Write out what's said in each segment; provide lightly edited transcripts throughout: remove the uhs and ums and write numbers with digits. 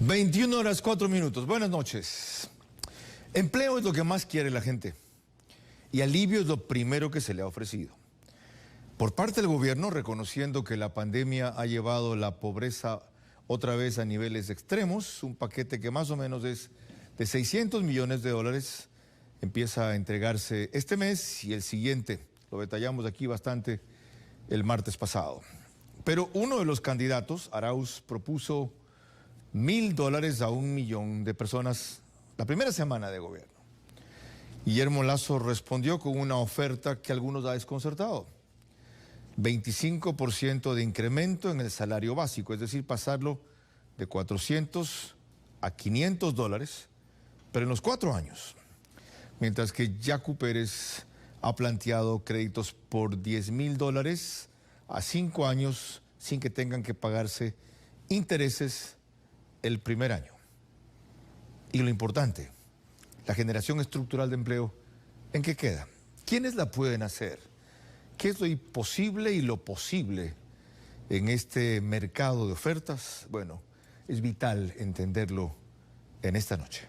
21 horas 4 minutos. Buenas noches. Empleo es lo que más quiere la gente y alivio es lo primero que se le ha ofrecido. Por parte del gobierno, reconociendo que la pandemia ha llevado la pobreza otra vez a niveles extremos, un paquete que más o menos es de 600 millones de dólares empieza a entregarse este mes y el siguiente. Lo detallamos aquí bastante el martes pasado. Pero uno de los candidatos, Arauz, propuso $1,000 a 1 millón de personas la primera semana de gobierno. Guillermo Lasso respondió con una oferta que a algunos ha desconcertado. 25% de incremento en el salario básico, es decir, pasarlo de 400 a 500 dólares, pero en los 4 años. Mientras que Yacu Pérez ha planteado créditos por $10,000 a 5 años sin que tengan que pagarse intereses el primer año. Y lo importante, la generación estructural de empleo, ¿en qué queda? ¿Quiénes la pueden hacer? ¿Qué es lo imposible y lo posible en este mercado de ofertas? Bueno, es vital entenderlo en esta noche.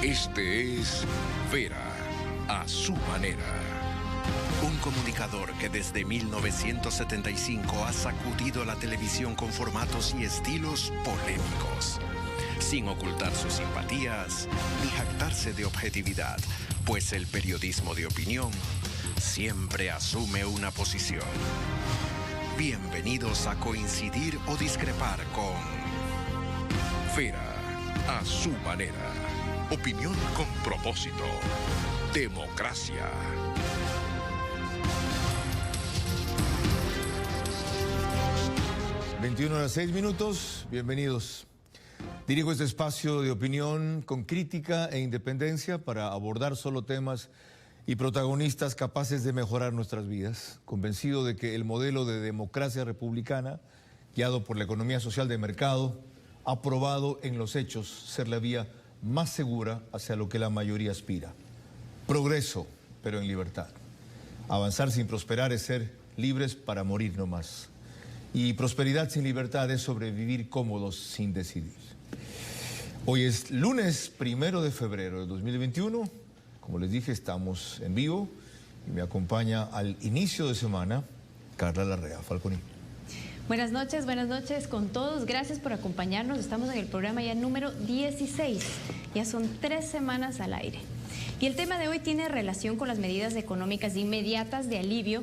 Este es Vera, a su manera. Un comunicador que desde 1975 ha sacudido la televisión con formatos y estilos polémicos, sin ocultar sus simpatías ni jactarse de objetividad, pues el periodismo de opinión siempre asume una posición. Bienvenidos a coincidir o discrepar con Vera, a su manera. Opinión con propósito. Democracia. 21 horas 6 minutos, bienvenidos. Dirijo este espacio de opinión con crítica e independencia para abordar solo temas y protagonistas capaces de mejorar nuestras vidas, convencido de que el modelo de democracia republicana, guiado por la economía social de mercado, ha probado en los hechos ser la vía más segura hacia lo que la mayoría aspira. Progreso, pero en libertad. Avanzar sin prosperar es ser libres para morir no más. Y prosperidad sin libertad es sobrevivir cómodos sin decidir. Hoy es lunes 1 de febrero de 2021. Como les dije, estamos en vivo y me acompaña al inicio de semana Carla Larrea Falconi. Buenas noches con todos. Gracias por acompañarnos. Estamos en el programa ya número 16. Ya son 3 semanas al aire. Y el tema de hoy tiene relación con las medidas económicas inmediatas de alivio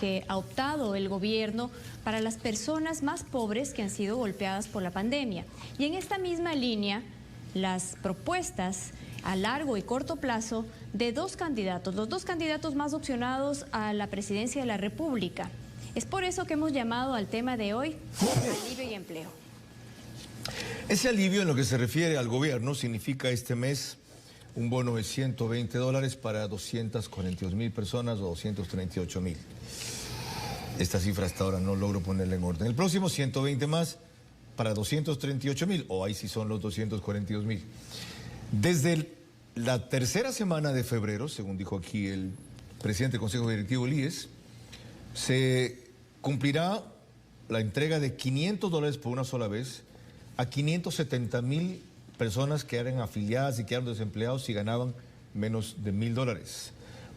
que ha optado el gobierno para las personas más pobres que han sido golpeadas por la pandemia. Y en esta misma línea, las propuestas a largo y corto plazo de 2 candidatos, los 2 candidatos más opcionados a la presidencia de la República. Es por eso que hemos llamado al tema de hoy alivio y empleo. Ese alivio en lo que se refiere al gobierno significa este mes un bono de $120 para 242,000 personas o 238,000. Esta cifra hasta ahora no logro ponerla en orden. El próximo 120 más para 238,000, o ahí sí son los 242,000. Desde la tercera semana de febrero, según dijo aquí el presidente del Consejo Directivo Líes, se cumplirá la entrega de $500 por una sola vez a 570,000 personas que eran afiliadas y quedaron desempleados y ganaban menos de $1,000.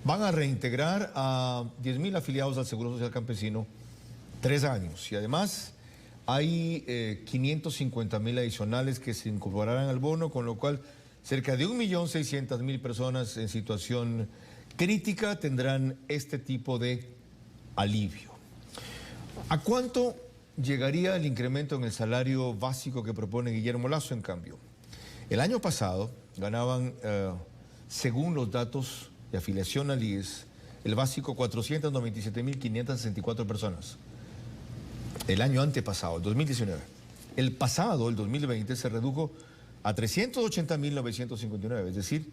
Van a reintegrar a 10,000 afiliados al Seguro Social Campesino 3 años. Y además hay 550,000 adicionales que se incorporarán al bono, con lo cual cerca de 1,600,000 personas en situación crítica tendrán este tipo de alivio. ¿A cuánto llegaría el incremento en el salario básico que propone Guillermo Lasso, en cambio? El año pasado ganaban, según los datos de afiliación al IES, el básico 497,564 personas. El año antepasado, el 2019. El pasado, el 2020, se redujo a 380,959, es decir,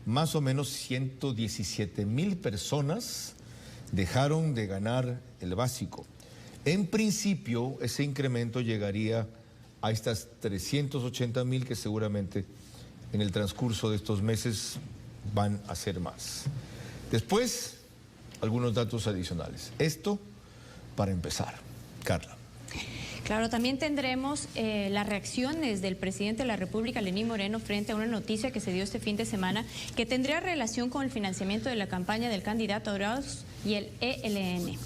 más o menos 117,000 personas dejaron de ganar el básico. En principio, ese incremento llegaría a estas 380,000 que seguramente en el transcurso de estos meses van a ser más. Después, algunos datos adicionales. Esto para empezar. Carla. Claro, también tendremos las reacciones del presidente de la República, Lenín Moreno, frente a una noticia que se dio este fin de semana que tendría relación con el financiamiento de la campaña del candidato Arauz y el ELN.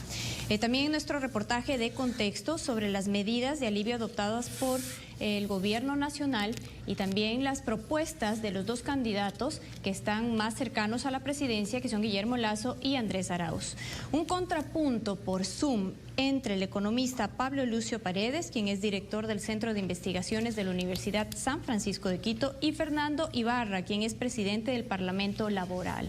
También nuestro reportaje de contexto sobre las medidas de alivio adoptadas por el gobierno nacional y también las propuestas de los dos candidatos que están más cercanos a la presidencia, que son Guillermo Lasso y Andrés Arauz. Un contrapunto por Zoom entre el economista Pablo Lucio Paredes, quien es director del Centro de Investigaciones de la Universidad San Francisco de Quito, y Fernando Ibarra, quien es presidente del Parlamento Laboral.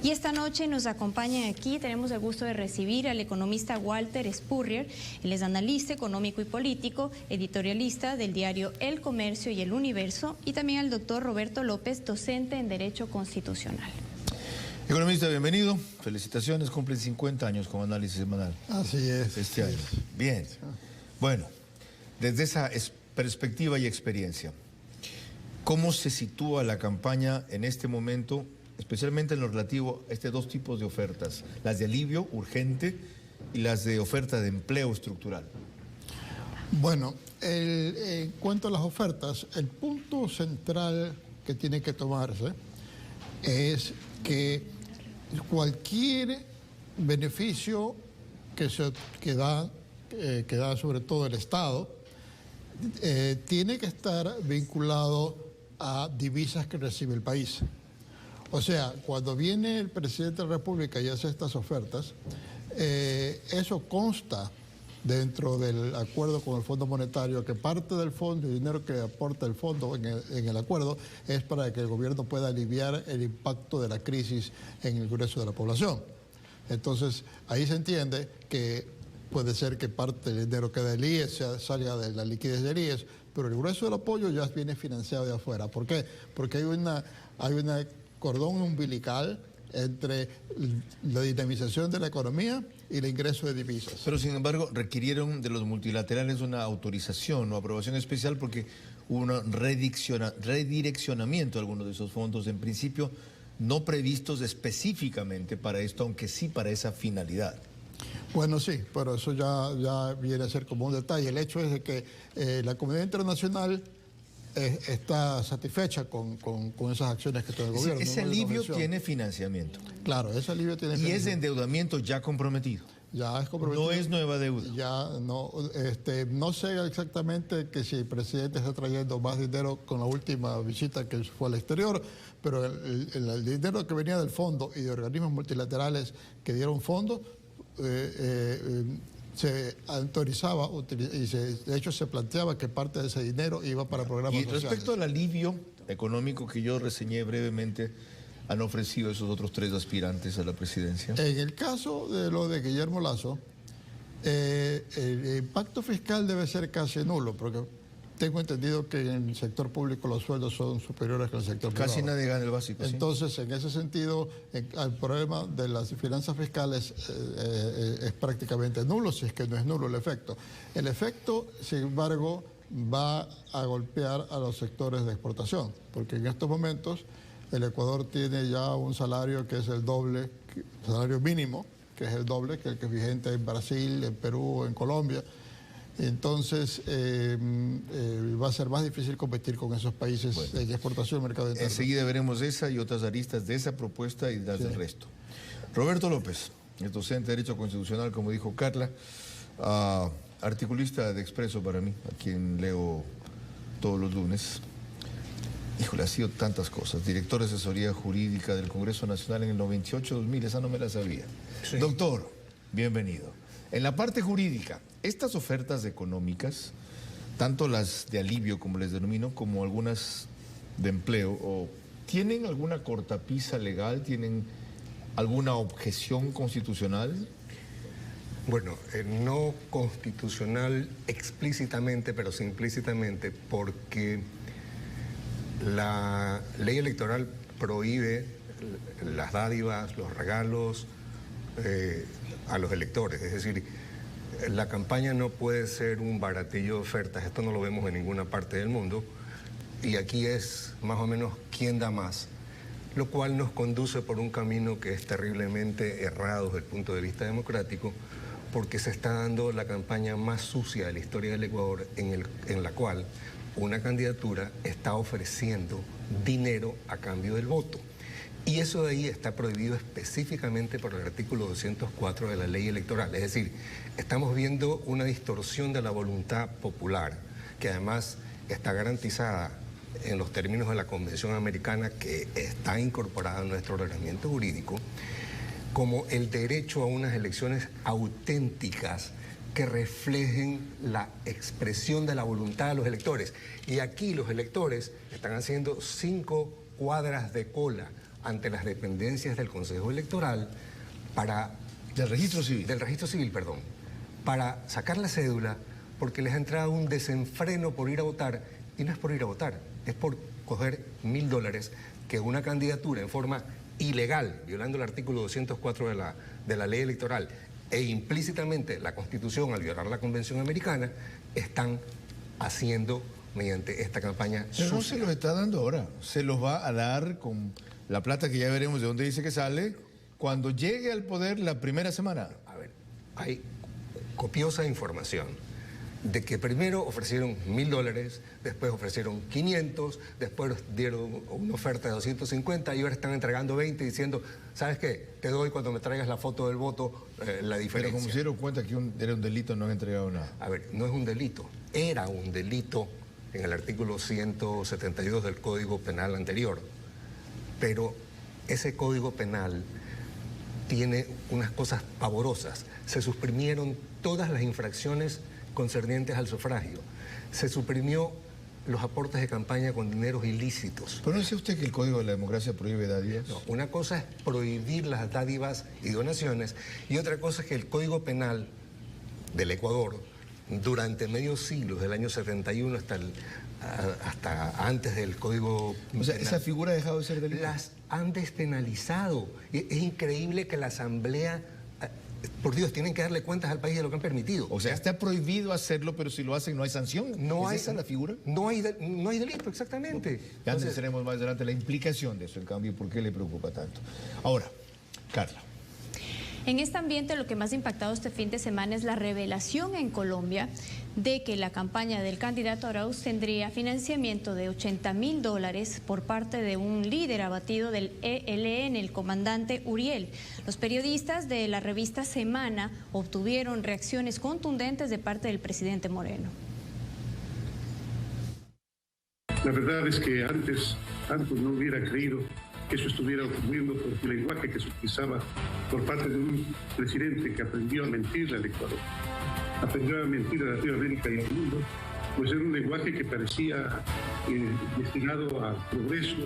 Y esta noche nos acompañan aquí, tenemos el gusto de recibir al economista Walter Spurrier. Él es analista económico y político, editorialista del diario El Comercio y El Universo, y también al doctor Roberto López, docente en Derecho Constitucional. Economista, bienvenido. Felicitaciones, cumplen 50 años como análisis semanal. Así es. Este año. Bien. Bueno, desde esa perspectiva y experiencia, ¿cómo se sitúa la campaña en este momento, especialmente en lo relativo a estos dos tipos de ofertas, las de alivio urgente y las de oferta de empleo estructural? Bueno, en cuanto a las ofertas, el punto central que tiene que tomarse es que cualquier beneficio que da sobre todo el Estado tiene que estar vinculado a divisas que recibe el país. O sea, cuando viene el presidente de la República y hace estas ofertas, eso consta dentro del acuerdo con el Fondo Monetario, que parte del fondo, el dinero que aporta el fondo en el acuerdo, es para que el gobierno pueda aliviar el impacto de la crisis en el grueso de la población. Entonces, ahí se entiende que puede ser que parte del dinero que da el IES salga de la liquidez del IES, pero el grueso del apoyo ya viene financiado de afuera. ¿Por qué? Porque hay una cordón umbilical entre la dinamización de la economía y el ingreso de divisas. Pero sin embargo requirieron de los multilaterales una autorización o aprobación especial porque hubo un redireccionamiento de algunos de esos fondos, en principio no previstos específicamente para esto, aunque sí para esa finalidad. Bueno, sí, pero eso ya viene a ser como un detalle. El hecho es de que la comunidad internacional está satisfecha con esas acciones que toma el gobierno. Ese alivio tiene financiamiento. Claro, ese alivio tiene financiamiento. Y ese endeudamiento ya comprometido. Ya es comprometido. No es nueva deuda. Ya no sé exactamente que si el presidente está trayendo más dinero con la última visita que fue al exterior, pero el dinero que venía del fondo y de organismos multilaterales que dieron fondos, se autorizaba y de hecho se planteaba que parte de ese dinero iba para programas sociales. Y respecto al alivio económico que yo reseñé brevemente, ¿han ofrecido esos otros tres aspirantes a la presidencia? En el caso de lo de Guillermo Lasso, el impacto fiscal debe ser casi nulo, porque tengo entendido que en el sector público los sueldos son superiores que en el sector privado. Casi nadie gana el básico. Entonces, ¿sí? En ese sentido, el problema de las finanzas fiscales es prácticamente nulo, si es que no es nulo el efecto. El efecto, sin embargo, va a golpear a los sectores de exportación, porque en estos momentos el Ecuador tiene ya un salario que es el doble, salario mínimo, que es el doble que el que es vigente en Brasil, en Perú, en Colombia. Entonces, va a ser más difícil competir con esos países de exportación y mercado interno. Enseguida veremos esa y otras aristas de esa propuesta y las del resto. Roberto López, es docente de Derecho Constitucional, como dijo Carla, articulista de Expreso para mí, a quien leo todos los lunes. Híjole, ha sido tantas cosas. Director de Asesoría Jurídica del Congreso Nacional en el 98-2000, esa no me la sabía. Sí. Doctor, bienvenido. En la parte jurídica, estas ofertas económicas, tanto las de alivio, como les denomino, como algunas de empleo, ¿tienen alguna cortapisa legal? ¿Tienen alguna objeción constitucional? Bueno, no constitucional explícitamente, pero sí implícitamente, porque la ley electoral prohíbe las dádivas, los regalos a los electores. Es decir, la campaña no puede ser un baratillo de ofertas, esto no lo vemos en ninguna parte del mundo, y aquí es más o menos quién da más, lo cual nos conduce por un camino que es terriblemente errado desde el punto de vista democrático, porque se está dando la campaña más sucia de la historia del Ecuador, en la cual una candidatura está ofreciendo dinero a cambio del voto. Y eso de ahí está prohibido específicamente por el artículo 204 de la ley electoral. Es decir, estamos viendo una distorsión de la voluntad popular, que además está garantizada en los términos de la Convención Americana, que está incorporada en nuestro ordenamiento jurídico, como el derecho a unas elecciones auténticas que reflejen la expresión de la voluntad de los electores. Y aquí los electores están haciendo 5 cuadras de cola ante las dependencias del Consejo Electoral Del registro civil, perdón, para sacar la cédula, porque les ha entrado un desenfreno por ir a votar, y no es por ir a votar, es por coger $1000 que una candidatura en forma ilegal, violando el artículo 204 de la ley electoral, e implícitamente la Constitución al violar la Convención Americana, están haciendo mediante esta campaña Pero no sucia. se los está dando ahora, se los va a dar con la plata que ya veremos de dónde dice que sale, cuando llegue al poder la primera semana. A ver, hay copiosa información de que primero ofrecieron $1000, después ofrecieron 500, después dieron una oferta de 250 y ahora están entregando 20 diciendo, ¿sabes qué? Te doy cuando me traigas la foto del voto, la diferencia. Pero como se dieron cuenta que era un delito, no han entregado nada. A ver, no es un delito, era un delito en el artículo 172 del Código Penal anterior, pero ese Código Penal tiene unas cosas pavorosas. Se suprimieron todas las infracciones concernientes al sufragio. Se suprimió los aportes de campaña con dineros ilícitos. ¿Pero no decía usted que el Código de la Democracia prohíbe dádivas? No, una cosa es prohibir las dádivas y donaciones y otra cosa es que el Código Penal del Ecuador, durante medio siglo, del año 71 hasta antes del Código O sea, Penal, esa figura ha dejado de ser delito. las han despenalizado. Es increíble que la Asamblea, por Dios, tienen que darle cuentas al país de lo que han permitido. O sea, está prohibido hacerlo, pero si lo hacen no hay sanción. No ¿Es esa la figura? No hay delito, exactamente. Ya Entonces, tenemos más adelante la implicación de eso, en cambio, ¿por qué le preocupa tanto? Ahora, Carla. En este ambiente lo que más ha impactado este fin de semana es la revelación en Colombia de que la campaña del candidato Arauz tendría financiamiento de $80.000 por parte de un líder abatido del ELN, el comandante Uriel. Los periodistas de la revista Semana obtuvieron reacciones contundentes de parte del presidente Moreno. La verdad es que antes no hubiera creído que eso estuviera ocurriendo, porque el lenguaje que se utilizaba por parte de un presidente que aprendió a mentir al Ecuador, aprendió a mentir a Latinoamérica y al mundo, pues era un lenguaje que parecía destinado al progreso,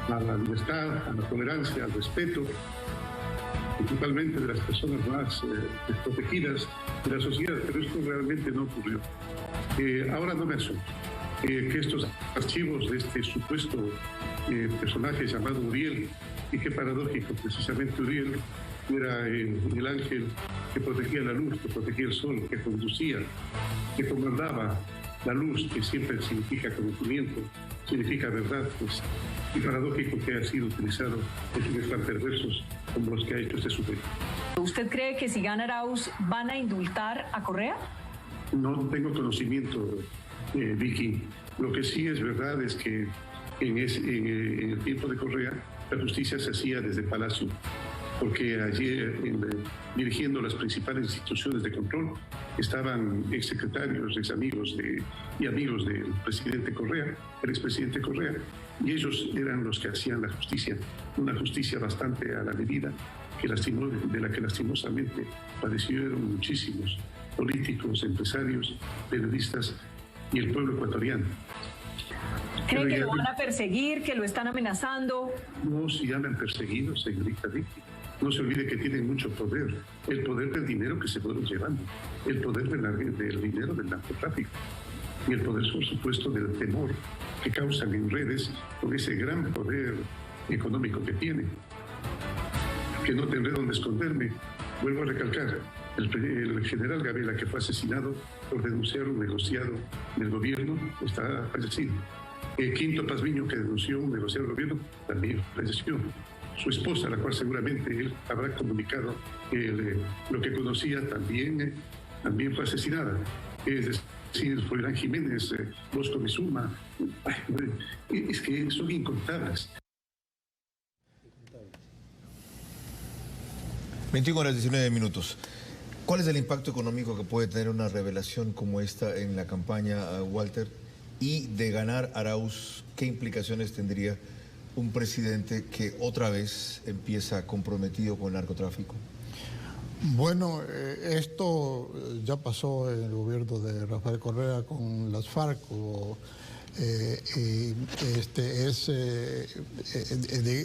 a la libertad, a la tolerancia, al respeto, principalmente de las personas más desprotegidas de la sociedad, pero esto realmente no ocurrió. Ahora no me asombra que estos archivos de este supuesto personaje llamado Uriel, y qué paradójico, precisamente Uriel era el ángel que protegía la luz, que protegía el sol, que conducía, que comandaba la luz, que siempre significa conocimiento, significa verdad, pues, y paradójico que ha sido utilizado en fines tan perversos como los que ha hecho este sujeto. ¿Usted cree que si gana Arauz van a indultar a Correa? No tengo conocimiento, Vicky. Lo que sí es verdad es que en el tiempo de Correa la justicia se hacía desde Palacio, porque allí dirigiendo las principales instituciones de control estaban exsecretarios, examigos y amigos del presidente Correa, el expresidente Correa, y ellos eran los que hacían la justicia, una justicia bastante a la medida de la que lastimosamente padecieron muchísimos políticos, empresarios, periodistas y el pueblo ecuatoriano. ¿Cree que lo van a perseguir, que lo están amenazando? No, si ya me han perseguido, señorita Vicky. No se olvide que tienen mucho poder. El poder del dinero que se fueron llevando. El poder del dinero del narcotráfico. Y el poder, por supuesto, del temor que causan en redes con ese gran poder económico que tienen. Que no tendré dónde esconderme. Vuelvo a recalcar, el general Gabela, que fue asesinado por denunciar un negociado del gobierno, está fallecido. Quinto Pazmiño, que denunció un negociado del gobierno, también falleció. su esposa, a la cual seguramente él habrá comunicado lo que conocía, también fue asesinada. Es decir, Florán Jiménez, Bosco Mizuma. Es que son incontables. 21:19. ¿Cuál es el impacto económico que puede tener una revelación como esta en la campaña, Walter? Y de ganar Arauz, ¿qué implicaciones tendría un presidente que otra vez empieza comprometido con el narcotráfico? Bueno, esto ya pasó en el gobierno de Rafael Correa con las FARC.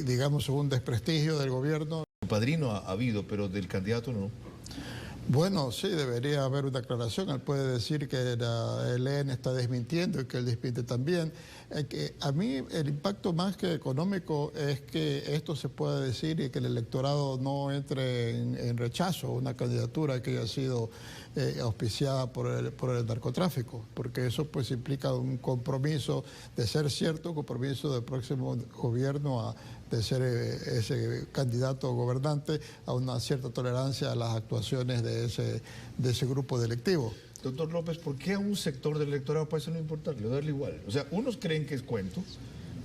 Digamos, un desprestigio del gobierno. El padrino ha habido, pero del candidato no. Bueno, sí, debería haber una aclaración. Él puede decir que el EN está desmintiendo y que él desmiente también. Que a mí el impacto más que económico es que esto se pueda decir y que el electorado no entre en rechazo a una candidatura que haya sido auspiciada por el narcotráfico, porque eso pues implica un compromiso, de ser cierto, un compromiso del próximo gobierno de ser ese candidato gobernante, a una cierta tolerancia a las actuaciones de ese grupo delictivo. Doctor López, ¿por qué a un sector del electorado parece no importarle, darle igual? O sea, unos creen que es cuento,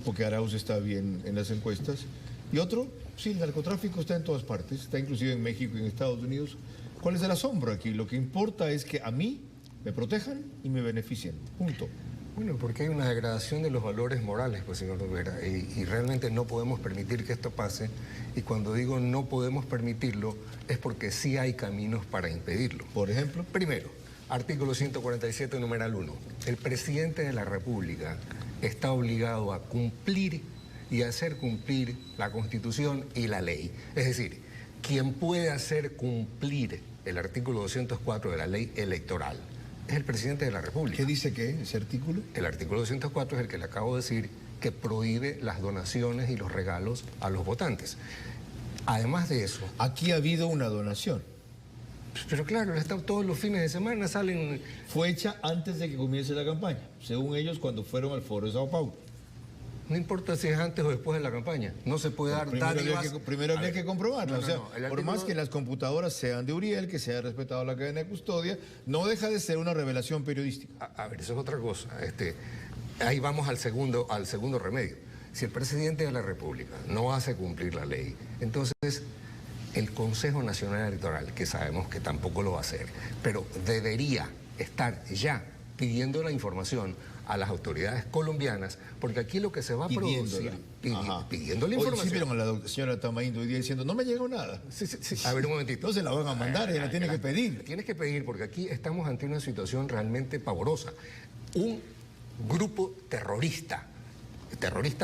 porque Arauz está bien en las encuestas, y otro, sí, el narcotráfico está en todas partes, está inclusive en México y en Estados Unidos. ¿Cuál es el asombro aquí? Lo que importa es que a mí me protejan y me beneficien, punto. Bueno, porque hay una degradación de los valores morales, pues, señor Rivera, y realmente no podemos permitir que esto pase, y cuando digo no podemos permitirlo, es porque sí hay caminos para impedirlo. Por ejemplo, primero, artículo 147, numeral 1. El presidente de la República está obligado a cumplir y hacer cumplir la Constitución y la ley. Es decir, quien puede hacer cumplir el artículo 204 de la ley electoral es el presidente de la República. ¿Qué dice qué, ese artículo? El artículo 204 es el que le acabo de decir, que prohíbe las donaciones y los regalos a los votantes. Además de eso... Aquí ha habido una donación. Pero claro, todos los fines de semana salen... Fue hecha antes de que comience la campaña, según ellos, cuando fueron al Foro de Sao Paulo. No importa si es antes o después de la campaña, no se puede dar dádivas. Primero habría que comprobarla. No, por más que las computadoras sean de Uriel, que se haya respetado la cadena de custodia, no deja de ser una revelación periodística. A ver, eso es otra cosa. Ahí vamos al segundo remedio. Si el presidente de la República no hace cumplir la ley, entonces el Consejo Nacional Electoral, que sabemos que tampoco lo va a hacer, pero debería estar ya pidiendo la información a las autoridades colombianas, porque aquí lo que se va a producir, pidiendo la información. Hoy sí vieron a la señora Tamaindo hoy día diciendo, no me llegó nada. Sí. A ver, un momentito. No se la van a mandar, ella la tiene que pedir. Tienes que pedir, porque aquí estamos ante una situación realmente pavorosa. Un grupo terrorista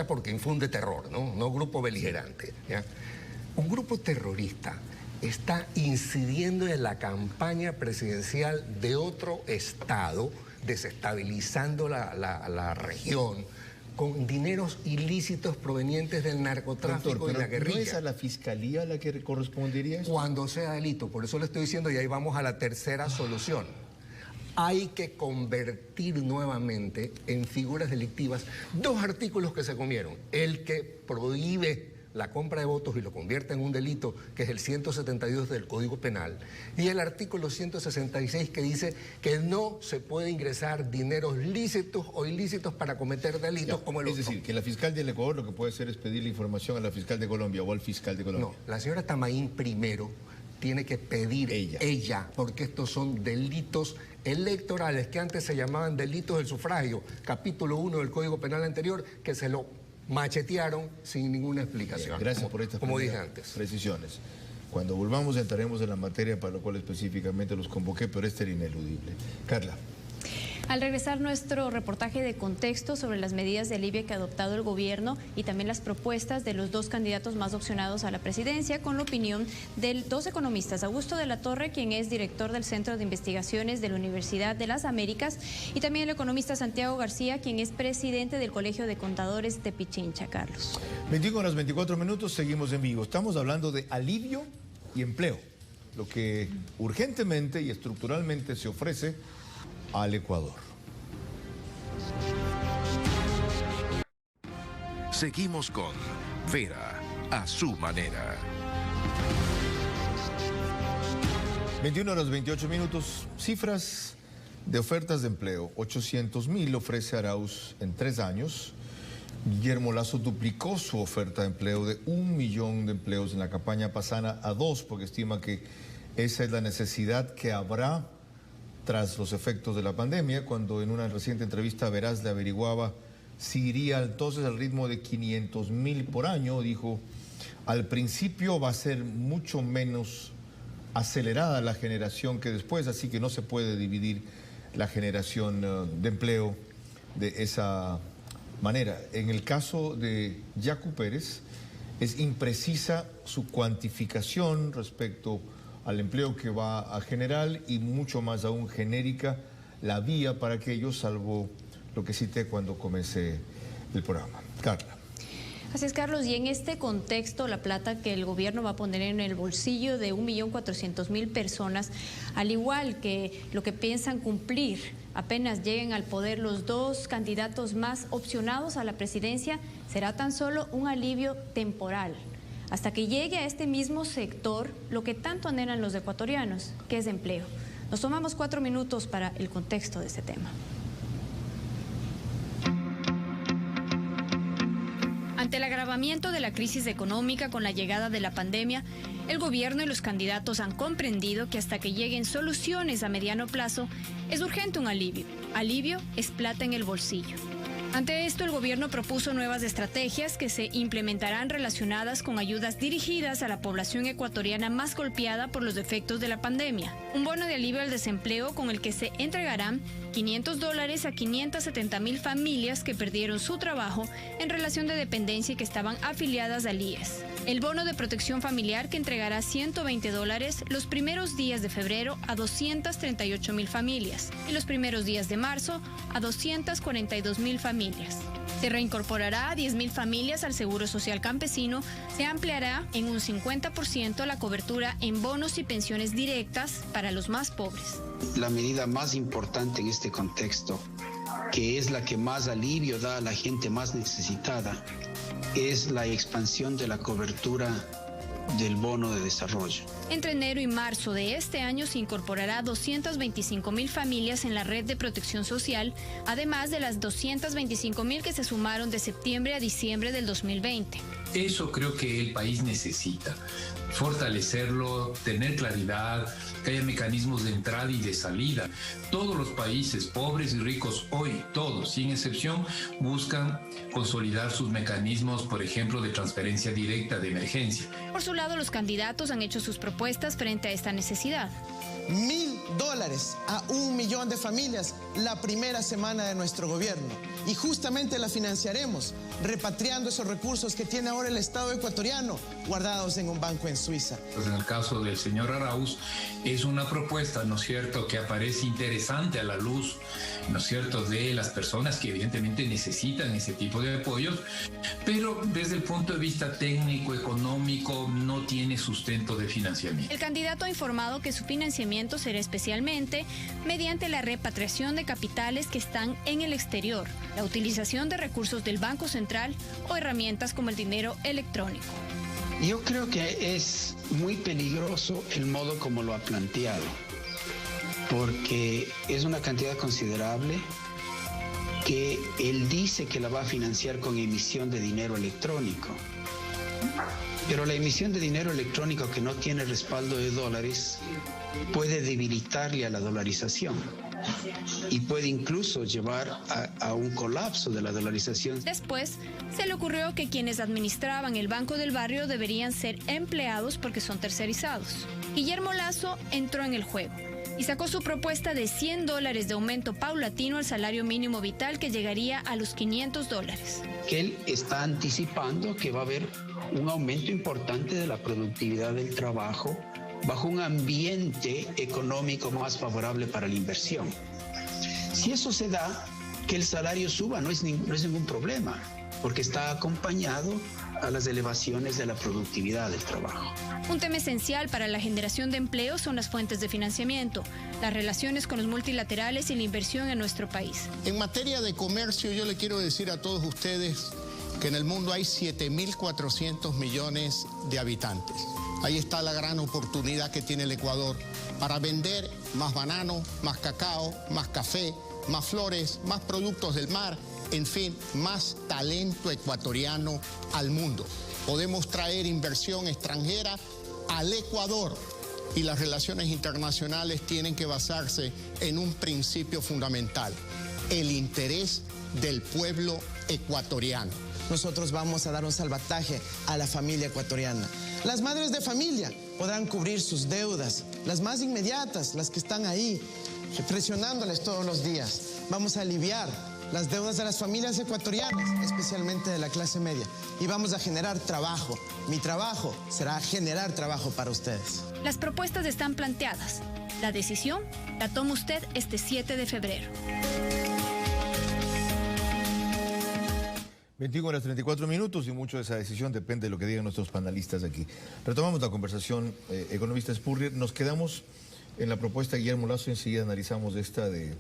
porque infunde terror, no grupo beligerante, ¿ya? Un grupo terrorista está incidiendo en la campaña presidencial de otro estado, desestabilizando la región, con dineros ilícitos provenientes del narcotráfico. Doctor, y la guerrilla. ¿No es a la fiscalía a la que correspondería eso? Cuando sea delito, por eso le estoy diciendo, y ahí vamos a la tercera solución. Hay que convertir nuevamente en figuras delictivas dos artículos que se comieron. El que prohíbe la compra de votos y lo convierte en un delito, que es el 172 del Código Penal, y el artículo 166 que dice que no se puede ingresar dineros lícitos o ilícitos para cometer delitos como el otro. Es decir, que la fiscal del Ecuador lo que puede hacer es pedirle información a la fiscal de Colombia o al fiscal de Colombia. No, la señora Tamaín primero tiene que pedir ella, porque estos son delitos electorales que antes se llamaban delitos del sufragio, capítulo 1 del Código Penal anterior, que se lo machetearon sin ninguna explicación. Bien, gracias por estas como dije antes. Precisiones. Cuando volvamos entraremos en la materia para lo cual específicamente los convoqué, pero este era ineludible. Carla. Al regresar nuestro reportaje de contexto sobre las medidas de alivio que ha adoptado el gobierno y también las propuestas de los dos candidatos más opcionados a la presidencia, con la opinión de dos economistas, Augusto de la Torre, quien es director del Centro de Investigaciones de la Universidad de las Américas, y también el economista Santiago García, quien es presidente del Colegio de Contadores de Pichincha. Carlos. 21:24, seguimos en vivo. Estamos hablando de alivio y empleo, lo que urgentemente y estructuralmente se ofrece al Ecuador. Seguimos con Vera, a su manera. 21:28. Cifras de ofertas de empleo. 800.000 ofrece Arauz en 3 años. Guillermo Lasso duplicó su oferta de empleo de 1 millón de empleos en la campaña pasada a 2, porque estima que esa es la necesidad que habrá tras los efectos de la pandemia, cuando en una reciente entrevista a Veraz le averiguaba si iría entonces al ritmo de 500.000 por año. Dijo, al principio va a ser mucho menos acelerada la generación que después, así que no se puede dividir la generación de empleo de esa manera. En el caso de Yacu Pérez, es imprecisa su cuantificación respecto al empleo que va a generar y mucho más aún genérica la vía para aquello, salvo lo que cité cuando comencé el programa. Carla. Así es, Carlos, y en este contexto, la plata que el gobierno va a poner en el bolsillo de 1.400.000 personas, al igual que lo que piensan cumplir apenas lleguen al poder los 2 candidatos más opcionados a la presidencia, será tan solo un alivio temporal, hasta que llegue a este mismo sector lo que tanto anhelan los ecuatorianos, que es empleo. Nos tomamos 4 minutos para el contexto de este tema. Ante el agravamiento de la crisis económica con la llegada de la pandemia, el gobierno y los candidatos han comprendido que hasta que lleguen soluciones a mediano plazo, es urgente un alivio. Alivio es plata en el bolsillo. Ante esto, el gobierno propuso nuevas estrategias que se implementarán relacionadas con ayudas dirigidas a la población ecuatoriana más golpeada por los efectos de la pandemia. Un bono de alivio al desempleo con el que se entregarán $500 a 570.000 familias que perdieron su trabajo en relación de dependencia y que estaban afiliadas al IES. El bono de protección familiar que entregará $120 los primeros días de febrero a 238.000 familias y los primeros días de marzo a 242.000 familias. Se reincorporará a 10.000 familias al Seguro Social Campesino, se ampliará en un 50% la cobertura en bonos y pensiones directas para los más pobres. La medida más importante en este contexto, que es la que más alivio da a la gente más necesitada, es la expansión de la cobertura del bono de desarrollo. Entre enero y marzo de este año se incorporará 225.000 familias en la red de protección social, además de las 225.000 que se sumaron de septiembre a diciembre del 2020. Eso creo que el país necesita, fortalecerlo, tener claridad, que haya mecanismos de entrada y de salida. Todos los países, pobres y ricos, hoy, todos, sin excepción, buscan consolidar sus mecanismos, por ejemplo, de transferencia directa de emergencia. Por su lado, los candidatos han hecho sus propuestas frente a esta necesidad. $1.000 a 1 millón de familias la primera semana de nuestro gobierno. Y justamente la financiaremos repatriando esos recursos que tiene ahora el Estado ecuatoriano guardados en un banco en Suiza. Pues en el caso del señor Arauz es una propuesta, ¿no es cierto?, que aparece interesante a la luz, ¿no es cierto?, de las personas que evidentemente necesitan ese tipo de apoyos, pero desde el punto de vista técnico, económico, no tiene sustento de financiamiento. El candidato ha informado que su financiamiento será especialmente mediante la repatriación de capitales que están en el exterior, la utilización de recursos del Banco Central o herramientas como el dinero electrónico. Yo creo que es muy peligroso el modo como lo ha planteado, porque es una cantidad considerable que él dice que la va a financiar con emisión de dinero electrónico. Pero la emisión de dinero electrónico que no tiene respaldo de dólares puede debilitarle a la dolarización y puede incluso llevar a un colapso de la dolarización. Después, se le ocurrió que quienes administraban el Banco del Barrio deberían ser empleados porque son tercerizados. Guillermo Lasso entró en el juego y sacó su propuesta de $100 de aumento paulatino al salario mínimo vital que llegaría a los $500. Que él está anticipando que va a haber un aumento importante de la productividad del trabajo bajo un ambiente económico más favorable para la inversión. Si eso se da, que el salario suba no es ningún problema, porque está acompañado a las elevaciones de la productividad del trabajo. Un tema esencial para la generación de empleo son las fuentes de financiamiento, las relaciones con los multilaterales y la inversión en nuestro país. En materia de comercio, yo le quiero decir a todos ustedes que en el mundo hay 7.400 millones de habitantes. Ahí está la gran oportunidad que tiene el Ecuador para vender más banano, más cacao, más café, más flores, más productos del mar, en fin, más talento ecuatoriano al mundo. Podemos traer inversión extranjera al Ecuador y las relaciones internacionales tienen que basarse en un principio fundamental, el interés del pueblo ecuatoriano. Nosotros vamos a dar un salvataje a la familia ecuatoriana. Las madres de familia podrán cubrir sus deudas, las más inmediatas, las que están ahí, presionándoles todos los días. Vamos a aliviar las deudas de las familias ecuatorianas, especialmente de la clase media. Y vamos a generar trabajo. Mi trabajo será generar trabajo para ustedes. Las propuestas están planteadas. La decisión la toma usted este 7 de febrero. 21:34 y mucho de esa decisión depende de lo que digan nuestros panelistas aquí. Retomamos la conversación, economista Spurrier. Nos quedamos en la propuesta de Guillermo Lasso y enseguida analizamos esta de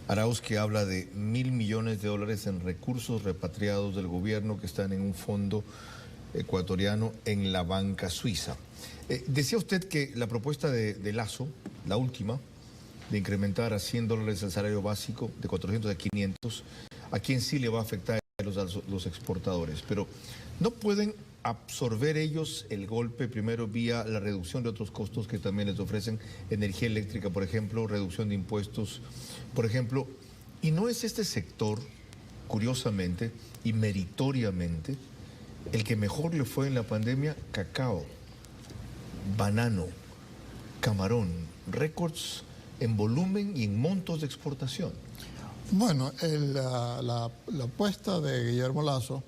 Arauz, que habla de $1.000 millones en recursos repatriados del gobierno que están en un fondo ecuatoriano en la banca suiza. Decía usted que la propuesta de Lasso, la última, de incrementar a $100 el salario básico, de 400 a 500, a quien sí le va a afectar a los exportadores, pero ¿no pueden absorber ellos el golpe primero vía la reducción de otros costos que también les ofrecen, energía eléctrica, por ejemplo, reducción de impuestos, por ejemplo? ¿Y no es este sector, curiosamente y meritoriamente, el que mejor le fue en la pandemia? Cacao, banano, camarón, récords en volumen y en montos de exportación. Bueno, la apuesta de Guillermo Lasso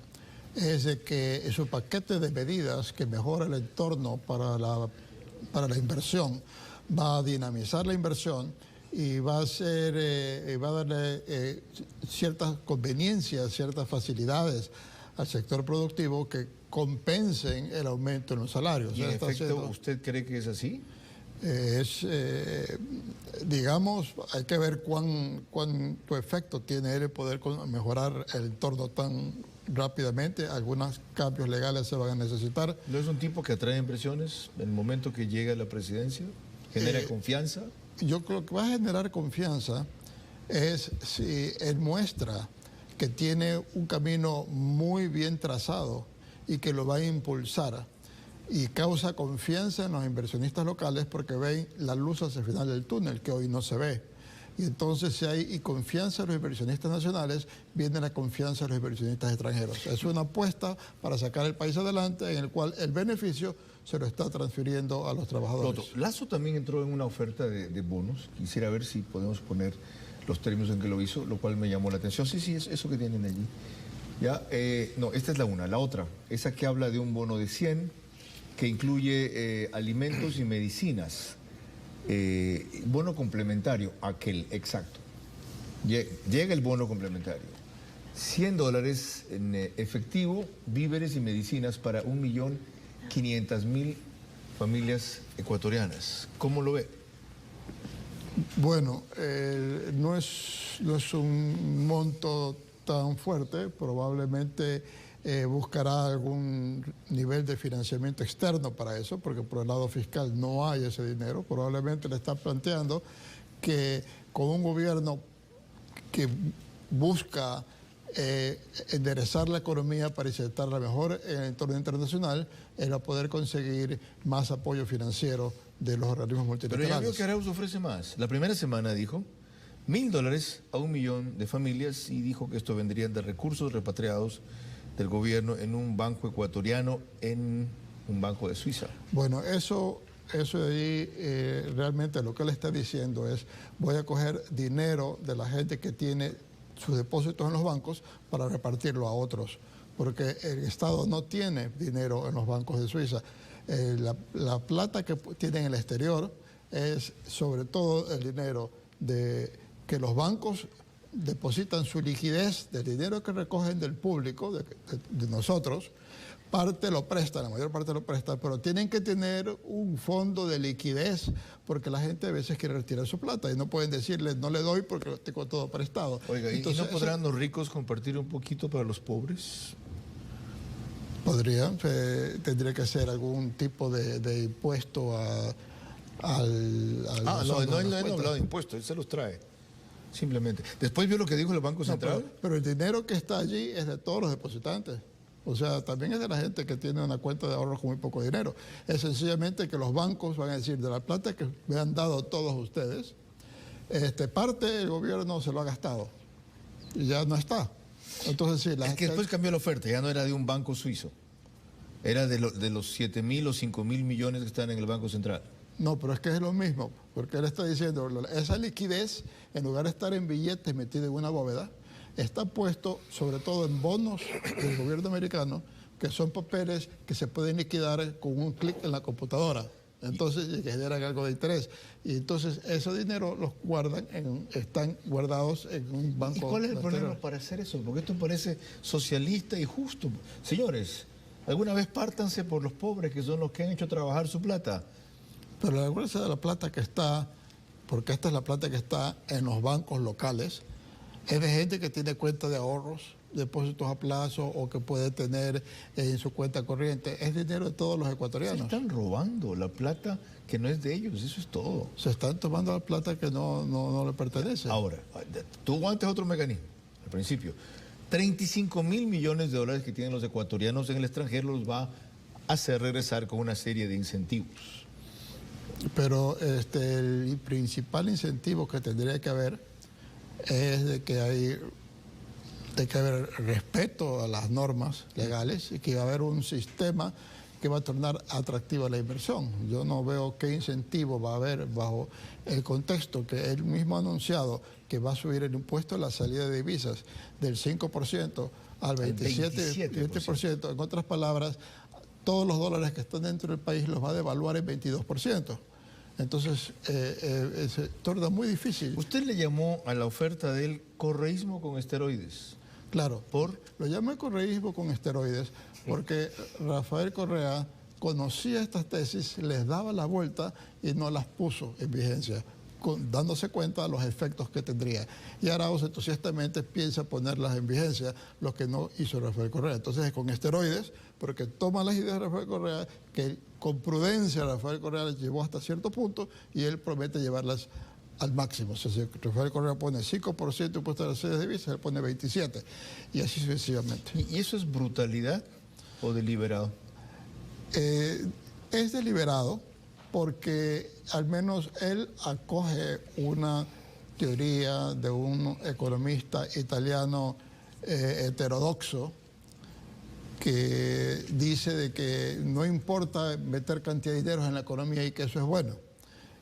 es de que su paquete de medidas que mejora el entorno para la inversión va a dinamizar la inversión y va a darle ciertas conveniencias, ciertas facilidades al sector productivo que compensen el aumento en los salarios. ¿Y en efecto usted cree que es así? Digamos, hay que ver cuánto efecto tiene el poder mejorar el entorno tan rápidamente. Algunos cambios legales se van a necesitar. ¿No es un tipo que atrae impresiones en el momento que llega a la presidencia? ¿Genera confianza? Yo creo que va a generar confianza es si él muestra que tiene un camino muy bien trazado y que lo va a impulsar. Y causa confianza en los inversionistas locales porque ven la luz hacia el final del túnel, que hoy no se ve. Y entonces si hay confianza en los inversionistas nacionales, viene la confianza en los inversionistas extranjeros. Es una apuesta para sacar el país adelante en el cual el beneficio se lo está transfiriendo a los trabajadores. Lasso también entró en una oferta de bonos. Quisiera ver si podemos poner los términos en que lo hizo, lo cual me llamó la atención. Sí, es eso que tienen allí. Ya, no, esta es la una. La otra, esa que habla de un bono de 100, que incluye alimentos y medicinas. Bono complementario, aquel, exacto. Llega el bono complementario. $100 en efectivo, víveres y medicinas para 1.500.000 familias ecuatorianas. ¿Cómo lo ve? Bueno, no es un monto tan fuerte, probablemente buscará algún nivel de financiamiento externo para eso, porque por el lado fiscal no hay ese dinero. Probablemente le está planteando que con un gobierno que busca enderezar la economía para insertarla mejor en el entorno internacional, él va a poder conseguir más apoyo financiero de los organismos multilaterales. Pero ya vio que Arauz ofrece más. La primera semana dijo $1.000 a 1 millón de familias y dijo que esto vendría de recursos repatriados del gobierno en un banco ecuatoriano, en un banco de Suiza. Bueno, eso de ahí realmente lo que él está diciendo es: voy a coger dinero de la gente que tiene sus depósitos en los bancos para repartirlo a otros, porque el Estado no tiene dinero en los bancos de Suiza. La plata que tiene en el exterior es sobre todo el dinero de que los bancos depositan su liquidez del dinero que recogen del público, de nosotros. Parte lo presta, la mayor parte lo presta, pero tienen que tener un fondo de liquidez porque la gente a veces quiere retirar su plata y no pueden decirle no le doy porque tengo todo prestado. Oiga, entonces, ¿y no podrán los ricos compartir un poquito para los pobres? Podrían, tendría que ser algún tipo de impuesto al no he hablado de impuestos, él se los trae, simplemente. Después vio lo que dijo el Banco Central. Pero el dinero que está allí es de todos los depositantes. O sea, también es de la gente que tiene una cuenta de ahorros con muy poco dinero. Es sencillamente que los bancos van a decir, de la plata que me han dado todos ustedes, parte el gobierno se lo ha gastado y ya no está. Entonces, sí, es que después cambió la oferta, ya no era de un banco suizo, era de los 7.000 o 5.000 millones que están en el Banco Central. No, pero es que es lo mismo, porque él está diciendo, esa liquidez, en lugar de estar en billetes metido en una bóveda, está puesto sobre todo en bonos del gobierno americano, que son papeles que se pueden liquidar con un clic en la computadora. Entonces, que generan algo de interés. Y entonces, ese dinero los guardan, están guardados en un banco. ¿Y cuál es el problema para hacer eso? Porque esto parece socialista y justo. Señores, alguna vez pártanse por los pobres, que son los que han hecho trabajar su plata. Pero la verdad de la plata que está, porque esta es la plata que está en los bancos locales, es de gente que tiene cuenta de ahorros, depósitos a plazo o que puede tener en su cuenta corriente. Es dinero de todos los ecuatorianos. Se están robando la plata que no es de ellos, eso es todo. Se están tomando la plata que no le pertenece. Ahora, tú aguantes otro mecanismo, al principio. 35.000 millones de dólares que tienen los ecuatorianos en el extranjero los va a hacer regresar con una serie de incentivos. Pero el principal incentivo que tendría que haber es de que hay que haber respeto a las normas legales y que va a haber un sistema que va a tornar atractiva la inversión. Yo no veo qué incentivo va a haber bajo el contexto que él mismo ha anunciado que va a subir el impuesto a la salida de divisas del 5% al 27%. En otras palabras, todos los dólares que están dentro del país los va a devaluar en 22%. Entonces, se torna muy difícil. ¿Usted le llamó a la oferta del correísmo con esteroides? Claro, lo llamé correísmo con esteroides porque Rafael Correa conocía estas tesis, les daba la vuelta y no las puso en vigencia, dándose cuenta de los efectos que tendría. Y Arauz entusiastamente piensa ponerlas en vigencia, lo que no hizo Rafael Correa. Entonces es con esteroides, porque toma las ideas de Rafael Correa, que con prudencia Rafael Correa las llevó hasta cierto punto y él promete llevarlas al máximo. O sea, si Rafael Correa pone 5% impuesto a las sedes de divisas, él pone 27%, y así sucesivamente. ¿Y eso es brutalidad o deliberado? Es deliberado porque al menos él acoge una teoría de un economista italiano heterodoxo que dice de que no importa meter cantidad de dinero en la economía y que eso es bueno.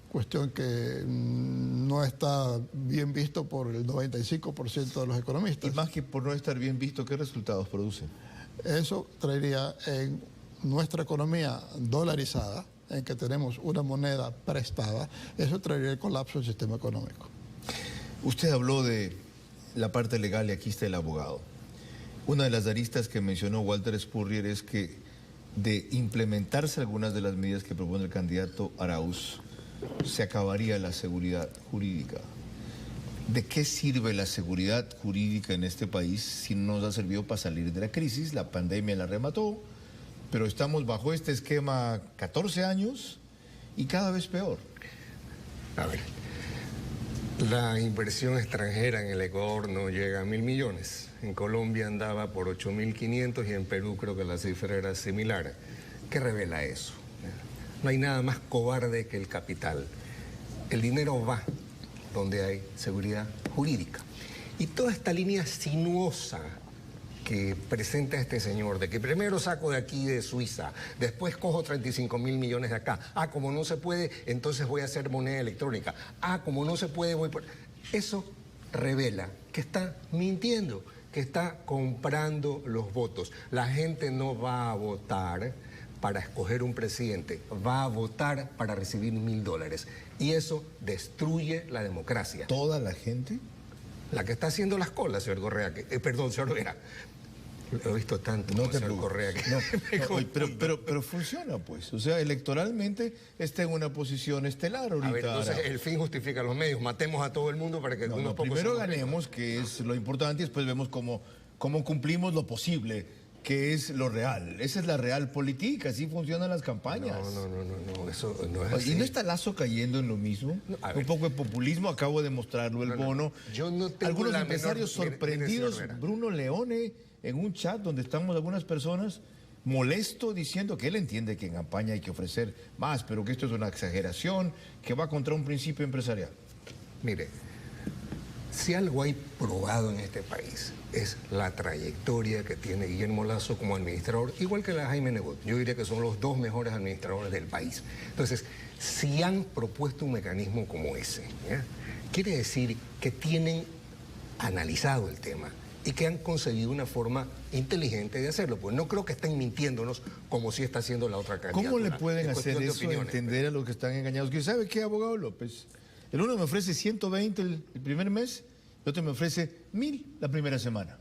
Cuestión que no está bien visto por el 95% de los economistas. Y más que por no estar bien visto, ¿qué resultados produce? Eso traería en nuestra economía dolarizada, en que tenemos una moneda prestada, eso traería el colapso del sistema económico. Usted habló de la parte legal y aquí está el abogado. Una de las aristas que mencionó Walter Spurrier es que de implementarse algunas de las medidas que propone el candidato Arauz, se acabaría la seguridad jurídica. ¿De qué sirve la seguridad jurídica en este país si no nos ha servido para salir de la crisis? La pandemia la remató, pero estamos bajo este esquema 14 años y cada vez peor. A ver, la inversión extranjera en el Ecuador no llega a 1.000 millones. En Colombia andaba por 8.500 y en Perú creo que la cifra era similar. ¿Qué revela eso? No hay nada más cobarde que el capital. El dinero va donde hay seguridad jurídica. Y toda esta línea sinuosa que presenta este señor, de que primero saco de aquí de Suiza, después cojo 35.000 millones de acá. Ah, como no se puede, entonces voy a hacer moneda electrónica. Ah, como no se puede, voy por... Eso revela que está mintiendo, que está comprando los votos. La gente no va a votar para escoger un presidente, va a votar para recibir $1.000. Y eso destruye la democracia. ¿Toda la gente? La que está haciendo las colas, señor Correa, perdón, señor Vera. Lo he visto tanto, no te señor Correa. Pero funciona, pues. O sea, electoralmente está en una posición estelar ahorita. A ver, entonces el fin justifica los medios. Matemos a todo el mundo para que unos pocos... Primero ganemos, que es lo importante, y después vemos cómo cumplimos lo posible que es lo real. Esa es la real política, así funcionan las campañas. No, eso no es así. ¿Y no está Lazo cayendo en lo mismo? No, un poco de populismo, acabo de mostrarlo, el bono. Yo no tengo algunos empresarios sorprendidos, Bruno Leone, en un chat donde estamos algunas personas, molesto, diciendo que él entiende que en campaña hay que ofrecer más, pero que esto es una exageración, que va contra un principio empresarial. Mire, si algo hay probado en este país es la trayectoria que tiene Guillermo Lazo como administrador, igual que la Jaime Nebot. Yo diría que son los dos mejores administradores del país. Entonces, si han propuesto un mecanismo como ese, ¿ya? Quiere decir que tienen analizado el tema y que han conseguido una forma inteligente de hacerlo. Pues no creo que estén mintiéndonos como si está haciendo la otra candidatura. ¿Cómo le pueden hacer eso, entender a los que están engañados? Que ¿sabe qué, abogado López? El uno me ofrece 120 el primer mes, el otro me ofrece 1000 la primera semana.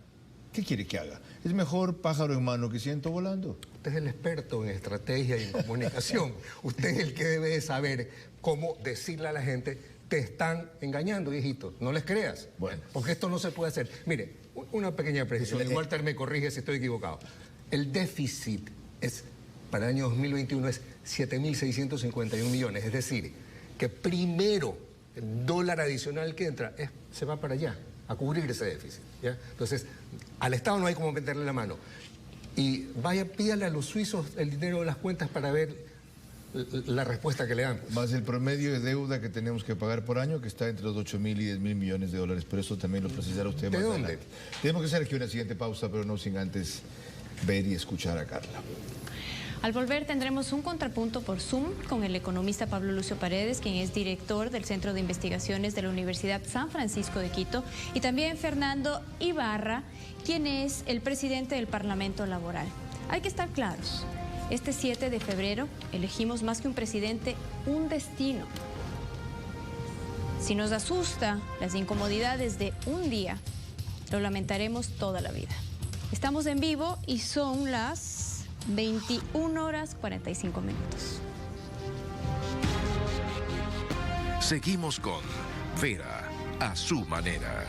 ¿Qué quiere que haga? Es mejor pájaro en mano que ciento volando. Usted es el experto en estrategia y en comunicación. Usted es el que debe de saber cómo decirle a la gente: te están engañando, viejito, no les creas. Bueno. Porque esto no se puede hacer. Mire, una pequeña precisión. Walter me corrige si estoy equivocado. El déficit para el año 2021 es 7.651 millones. Es decir, que primero el dólar adicional que entra se va para allá, a cubrir ese déficit, ¿ya? Entonces, al Estado no hay como meterle la mano. Y pídale a los suizos el dinero de las cuentas para ver la respuesta que le dan. Más el promedio de deuda que tenemos que pagar por año, que está entre los 8.000 y 10.000 millones de dólares. Pero eso también lo precisará usted más adelante. ¿De dónde? Tenemos que hacer aquí una siguiente pausa, pero no sin antes ver y escuchar a Carla. Al volver tendremos un contrapunto por Zoom con el economista Pablo Lucio Paredes, quien es director del Centro de Investigaciones de la Universidad San Francisco de Quito, y también Fernando Ibarra, quien es el presidente del Parlamento Laboral. Hay que estar claros, este 7 de febrero elegimos más que un presidente, un destino. Si nos asusta las incomodidades de un día, lo lamentaremos toda la vida. Estamos en vivo y son las 21:45. Seguimos con Vera a su manera.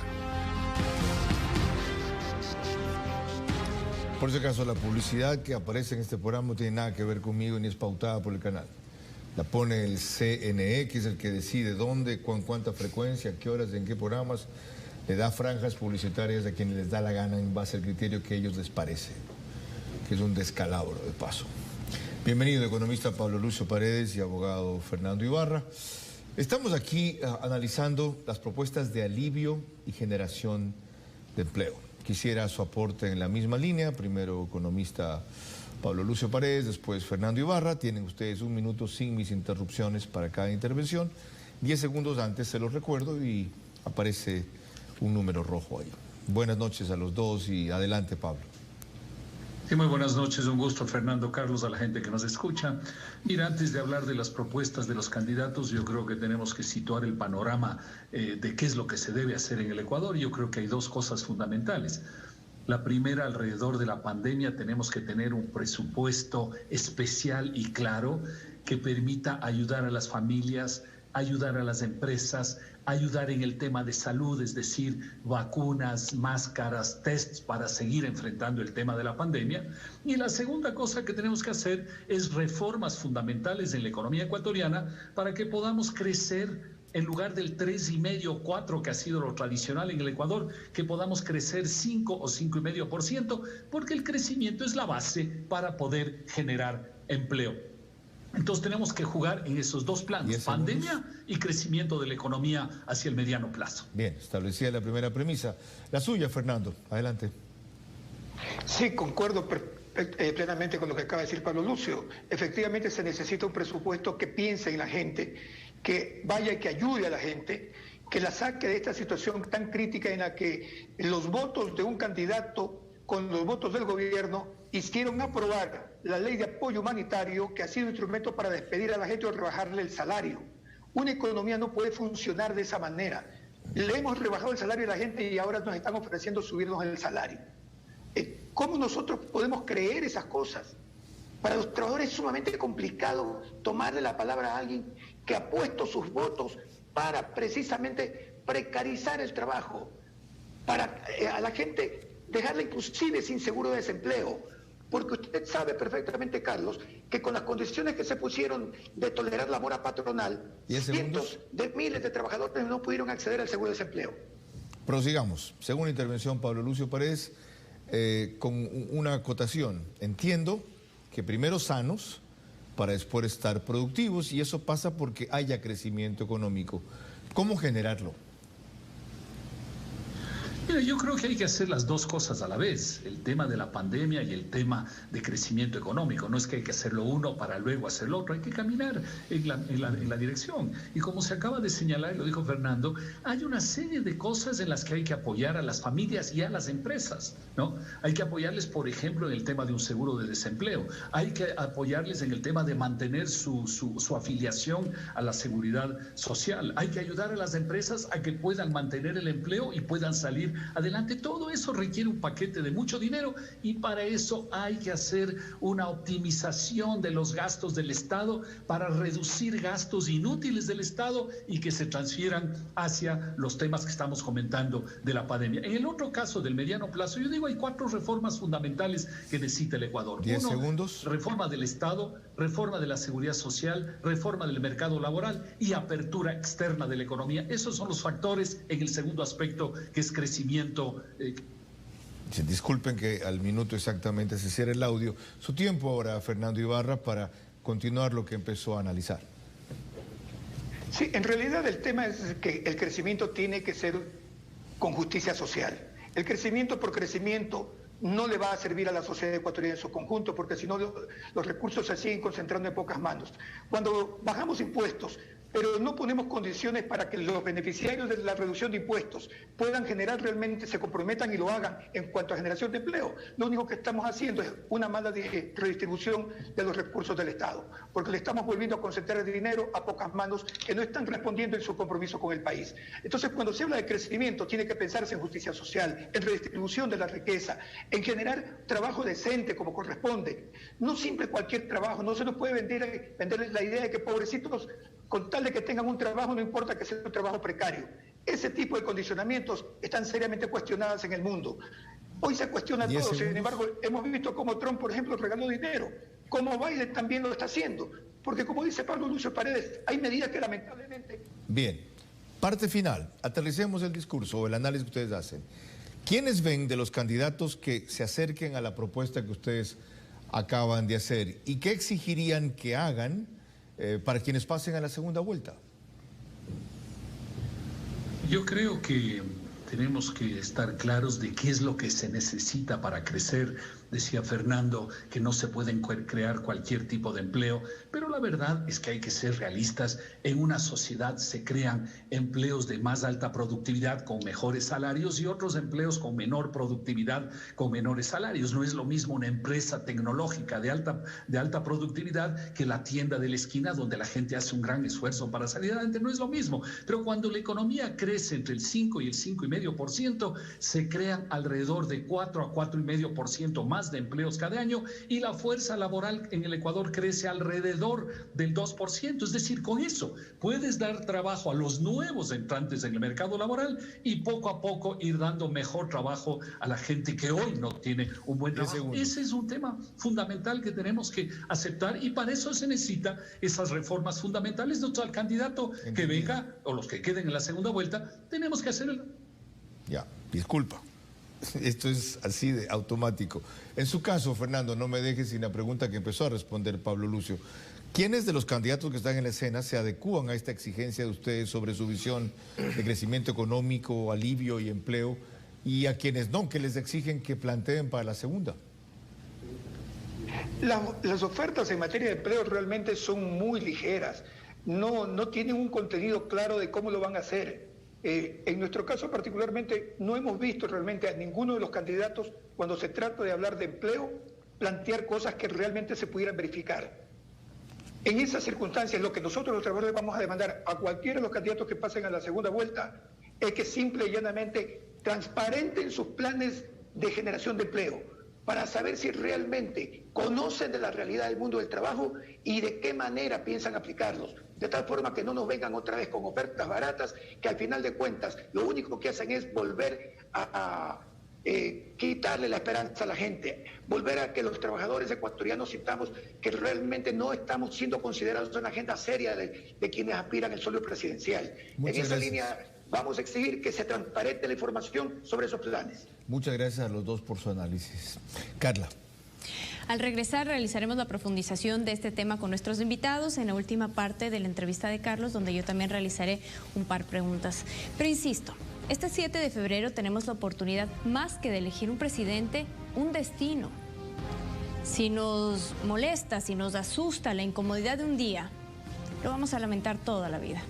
Por si acaso, la publicidad que aparece en este programa no tiene nada que ver conmigo ni es pautada por el canal. La pone el CNE, que es el que decide dónde, con cuánta frecuencia, a qué horas, en qué programas. Le da franjas publicitarias a quienes les da la gana en base al criterio que a ellos les parece, que es un descalabro de paso. Bienvenido, economista Pablo Lucio Paredes y abogado Fernando Ibarra. Estamos aquí analizando las propuestas de alivio y generación de empleo. Quisiera su aporte en la misma línea. Primero, economista Pablo Lucio Paredes, después Fernando Ibarra. Tienen ustedes 1 minuto sin mis interrupciones para cada intervención. 10 segundos antes se los recuerdo y aparece un número rojo ahí. Buenas noches a los dos y adelante, Pablo. Sí, muy buenas noches, un gusto, Fernando, Carlos, a la gente que nos escucha. Mira, antes de hablar de las propuestas de los candidatos, yo creo que tenemos que situar el panorama de qué es lo que se debe hacer en el Ecuador. Yo creo que hay dos cosas fundamentales. La primera, alrededor de la pandemia, tenemos que tener un presupuesto especial y claro que permita ayudar a las familias, ayudar a las empresas, ayudar en el tema de salud, es decir, vacunas, máscaras, tests para seguir enfrentando el tema de la pandemia. Y la segunda cosa que tenemos que hacer es reformas fundamentales en la economía ecuatoriana para que podamos crecer en lugar del 3,5 o 4 que ha sido lo tradicional en el Ecuador, que podamos crecer 5 o 5,5%, porque el crecimiento es la base para poder generar empleo. Entonces tenemos que jugar en esos dos planos, pandemia y crecimiento de la economía hacia el mediano plazo. Bien, establecida la primera premisa. La suya, Fernando, adelante. Sí, concuerdo plenamente con lo que acaba de decir Pablo Lucio. Efectivamente se necesita un presupuesto que piense en la gente, que vaya y que ayude a la gente, que la saque de esta situación tan crítica en la que los votos de un candidato con los votos del gobierno hicieron aprobar la ley de apoyo humanitario, que ha sido instrumento para despedir a la gente o rebajarle el salario. Una economía no puede funcionar de esa manera. Le hemos rebajado el salario a la gente y ahora nos están ofreciendo subirnos el salario. ¿Cómo nosotros podemos creer esas cosas? Para los trabajadores es sumamente complicado tomarle la palabra a alguien que ha puesto sus votos para precisamente precarizar el trabajo, para a la gente dejarla inclusive sin seguro de desempleo, Porque usted sabe perfectamente, Carlos, que con las condiciones que se pusieron de tolerar la mora patronal, cientos de miles de trabajadores no pudieron acceder al seguro de desempleo. Prosigamos. Según intervención, Pablo Lucio Paredes, con una acotación. Entiendo que primero sanos para después estar productivos, y eso pasa porque haya crecimiento económico. ¿Cómo generarlo? Mira, yo creo que hay que hacer las dos cosas a la vez, el tema de la pandemia y el tema de crecimiento económico. No es que hay que hacerlo uno para luego hacer lo otro, hay que caminar en la dirección. Y como se acaba de señalar, y lo dijo Fernando, hay una serie de cosas en las que hay que apoyar a las familias y a las empresas, ¿no? Hay que apoyarles, por ejemplo, en el tema de un seguro de desempleo. Hay que apoyarles en el tema de mantener su afiliación a la seguridad social. Hay que ayudar a las empresas a que puedan mantener el empleo y puedan salir adelante. Todo eso requiere un paquete de mucho dinero, y para eso hay que hacer una optimización de los gastos del Estado para reducir gastos inútiles del Estado y que se transfieran hacia los temas que estamos comentando de la pandemia. En el otro caso del mediano plazo, yo digo, hay 4 reformas fundamentales que necesita el Ecuador. 10 segundos. Reforma del Estado, reforma de la seguridad social, reforma del mercado laboral y apertura externa de la economía. Esos son los factores en el segundo aspecto, que es crecimiento. Disculpen que al minuto exactamente se cierre el audio. Su tiempo ahora, Fernando Ibarra, para continuar lo que empezó a analizar. Sí, en realidad el tema es que el crecimiento tiene que ser con justicia social. El crecimiento por crecimiento no le va a servir a la sociedad ecuatoriana en su conjunto, porque si no los recursos se siguen concentrando en pocas manos. Cuando bajamos impuestos, pero no ponemos condiciones para que los beneficiarios de la reducción de impuestos puedan generar realmente, se comprometan y lo hagan en cuanto a generación de empleo, lo único que estamos haciendo es una mala redistribución de los recursos del Estado, porque le estamos volviendo a concentrar el dinero a pocas manos que no están respondiendo en su compromiso con el país. Entonces, cuando se habla de crecimiento, tiene que pensarse en justicia social, en redistribución de la riqueza, en generar trabajo decente como corresponde. No siempre cualquier trabajo, no se nos puede vender la idea de que pobrecitos, con tal de que tengan un trabajo, no importa que sea un trabajo precario. Ese tipo de condicionamientos están seriamente cuestionados en el mundo. Hoy se cuestiona todo, sin embargo, hemos visto cómo Trump, por ejemplo, regaló dinero, cómo Biden también lo está haciendo, porque como dice Pablo Lucio Paredes, hay medidas que lamentablemente... Bien, parte final, aterricemos el discurso o el análisis que ustedes hacen. ¿Quiénes ven de los candidatos que se acerquen a la propuesta que ustedes acaban de hacer y qué exigirían que hagan para quienes pasen a la segunda vuelta? Yo creo que tenemos que estar claros de qué es lo que se necesita para crecer. Decía Fernando que no se pueden crear cualquier tipo de empleo, pero la verdad es que hay que ser realistas. En una sociedad se crean empleos de más alta productividad con mejores salarios y otros empleos con menor productividad con menores salarios. No es lo mismo una empresa tecnológica de alta productividad que la tienda de la esquina donde la gente hace un gran esfuerzo para salir adelante. No es lo mismo, pero cuando la economía crece entre el 5 y el 5,5%, se crean alrededor de 4 a 4,5% más de empleos cada año, y la fuerza laboral en el Ecuador crece alrededor del 2%. Es decir, con eso puedes dar trabajo a los nuevos entrantes en el mercado laboral y poco a poco ir dando mejor trabajo a la gente que hoy no tiene un buen trabajo. Ese es un tema fundamental que tenemos que aceptar, y para eso se necesita esas reformas fundamentales. Entonces, al candidato que venga o los que queden en la segunda vuelta, tenemos que hacer el... Ya, disculpa. Esto es así de automático. En su caso, Fernando, no me dejes sin la pregunta que empezó a responder Pablo Lucio. ¿Quiénes de los candidatos que están en la escena se adecúan a esta exigencia de ustedes sobre su visión de crecimiento económico, alivio y empleo, y a quienes no, que les exigen que planteen para la segunda? Las ofertas en materia de empleo realmente son muy ligeras. No tienen un contenido claro de cómo lo van a hacer. En nuestro caso particularmente no hemos visto realmente a ninguno de los candidatos, cuando se trata de hablar de empleo, plantear cosas que realmente se pudieran verificar. En esas circunstancias, lo que nosotros los trabajadores vamos a demandar a cualquiera de los candidatos que pasen a la segunda vuelta es que simple y llanamente transparenten sus planes de generación de empleo, para saber si realmente conocen de la realidad del mundo del trabajo y de qué manera piensan aplicarlos, de tal forma que no nos vengan otra vez con ofertas baratas que al final de cuentas lo único que hacen es volver a quitarle la esperanza a la gente, volver a que los trabajadores ecuatorianos sintamos que realmente no estamos siendo considerados en la agenda seria de quienes aspiran al sueldo presidencial. Muchas en esa gracias. línea vamos a exigir que se transparente la información sobre esos planes. Muchas gracias a los dos por su análisis. Carla. Al regresar realizaremos la profundización de este tema con nuestros invitados en la última parte de la entrevista de Carlos, donde yo también realizaré un par de preguntas. Pero insisto, este 7 de febrero tenemos la oportunidad más que de elegir un presidente, un destino. Si nos molesta, si nos asusta la incomodidad de un día, lo vamos a lamentar toda la vida.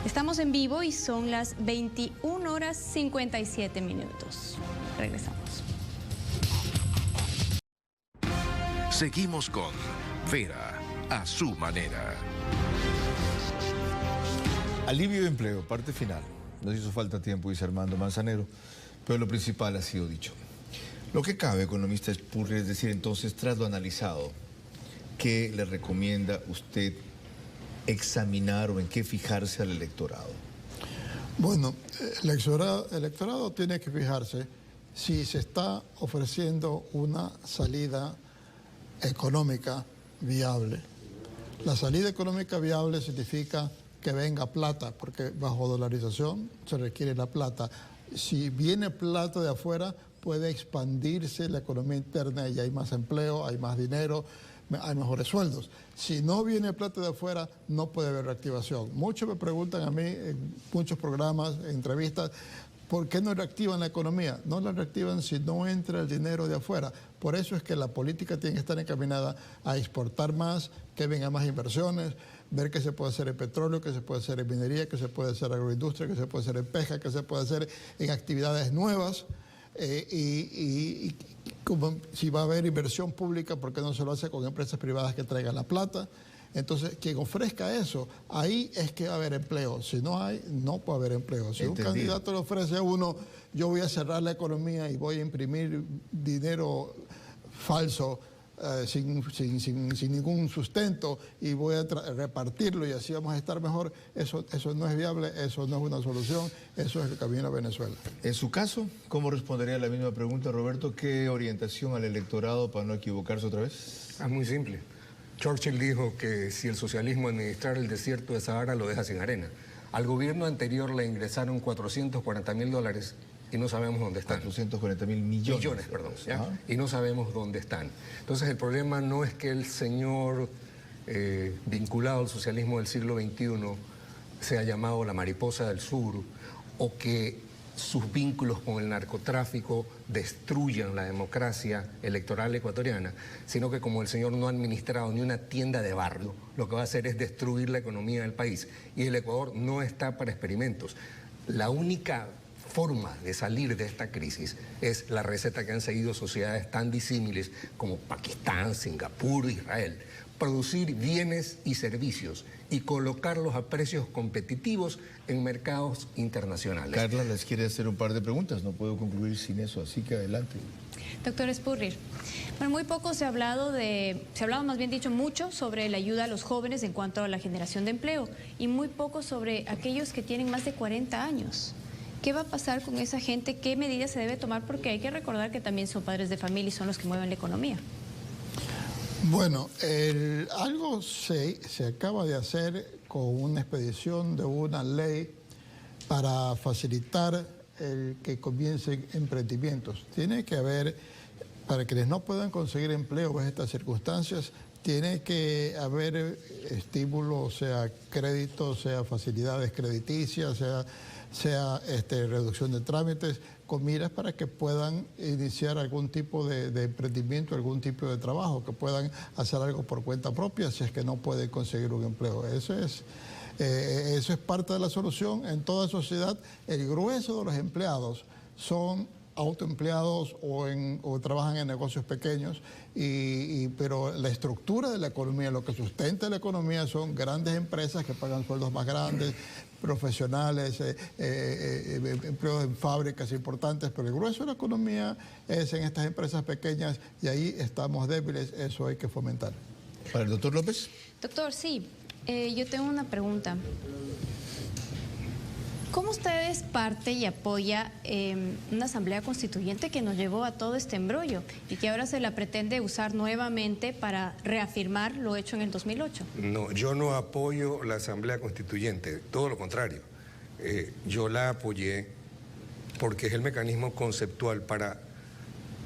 Estamos en vivo y son las 21:57. Regresamos. Seguimos con Vera a su manera. Alivio de empleo, parte final. Nos hizo falta tiempo, dice Armando Manzanero, pero lo principal ha sido dicho. Lo que cabe, economista Spurrier, es decir, entonces, tras lo analizado, ¿qué le recomienda usted examinar o en qué fijarse al electorado? Bueno, el electorado tiene que fijarse si se está ofreciendo una salida económica viable. La salida económica viable significa que venga plata, porque bajo dolarización se requiere la plata. Si viene plata de afuera, puede expandirse la economía interna y hay más empleo, hay más dinero, hay mejores sueldos. Si no viene plata de afuera, no puede haber reactivación. Muchos me preguntan a mí en muchos programas, en entrevistas, ¿por qué no reactivan la economía? No la reactivan si no entra el dinero de afuera. Por eso es que la política tiene que estar encaminada a exportar más, que vengan más inversiones, ver qué se puede hacer en petróleo, qué se puede hacer en minería, qué se puede hacer en agroindustria, qué se puede hacer en pesca, qué se puede hacer en actividades nuevas. Y como si va a haber inversión pública, ¿por qué no se lo hace con empresas privadas que traigan la plata? Entonces, quien ofrezca eso, ahí es que va a haber empleo. Si no hay, no puede haber empleo. Si un candidato le ofrece a uno, yo voy a cerrar la economía y voy a imprimir dinero falso, sin ningún sustento, y voy a repartirlo y así vamos a estar mejor, eso no es viable, eso no es una solución, eso es el camino a Venezuela. En su caso, ¿cómo respondería a la misma pregunta, Roberto? ¿Qué orientación al electorado para no equivocarse otra vez? Muy simple. Churchill dijo que si el socialismo administrara el desierto de Sahara lo deja sin arena. Al gobierno anterior le ingresaron $440.000 y no sabemos dónde están. 440.000 millones. Millones, perdón. Y no sabemos dónde están. Entonces el problema no es que el señor vinculado al socialismo del siglo XXI sea llamado la mariposa del sur o que sus vínculos con el narcotráfico destruyan la democracia electoral ecuatoriana, sino que como el señor no ha administrado ni una tienda de barrio, lo que va a hacer es destruir la economía del país. Y el Ecuador no está para experimentos. La única forma de salir de esta crisis es la receta que han seguido sociedades tan disímiles como Pakistán, Singapur, Israel. Producir bienes y servicios y colocarlos a precios competitivos en mercados internacionales. Carla les quiere hacer un par de preguntas, no puedo concluir sin eso, así que adelante. Doctor Spurrier, bueno, muy poco se ha hablado más bien dicho, mucho sobre la ayuda a los jóvenes en cuanto a la generación de empleo y muy poco sobre aquellos que tienen más de 40 años. ¿Qué va a pasar con esa gente? ¿Qué medidas se debe tomar? Porque hay que recordar que también son padres de familia y son los que mueven la economía. Bueno, algo se acaba de hacer con una expedición de una ley para facilitar el que comiencen emprendimientos. Tiene que haber, para quienes no puedan conseguir empleo en estas circunstancias, tiene que haber estímulos, sea crédito, sea facilidades crediticias, sea reducción de trámites, con miras para que puedan iniciar algún tipo de emprendimiento, algún tipo de trabajo, que puedan hacer algo por cuenta propia si es que no pueden conseguir un empleo. Eso es parte de la solución. En toda sociedad, el grueso de los empleados son autoempleados o trabajan en negocios pequeños, pero la estructura de la economía, lo que sustenta la economía son grandes empresas que pagan sueldos más grandes, profesionales, empleos en fábricas importantes, pero el grueso de la economía es en estas empresas pequeñas y ahí estamos débiles, eso hay que fomentar. Para el doctor López. Doctor, sí, yo tengo una pregunta. ¿Cómo usted es parte y apoya una asamblea constituyente que nos llevó a todo este embrollo y que ahora se la pretende usar nuevamente para reafirmar lo hecho en el 2008? No, yo no apoyo la asamblea constituyente, todo lo contrario. Yo la apoyé porque es el mecanismo conceptual para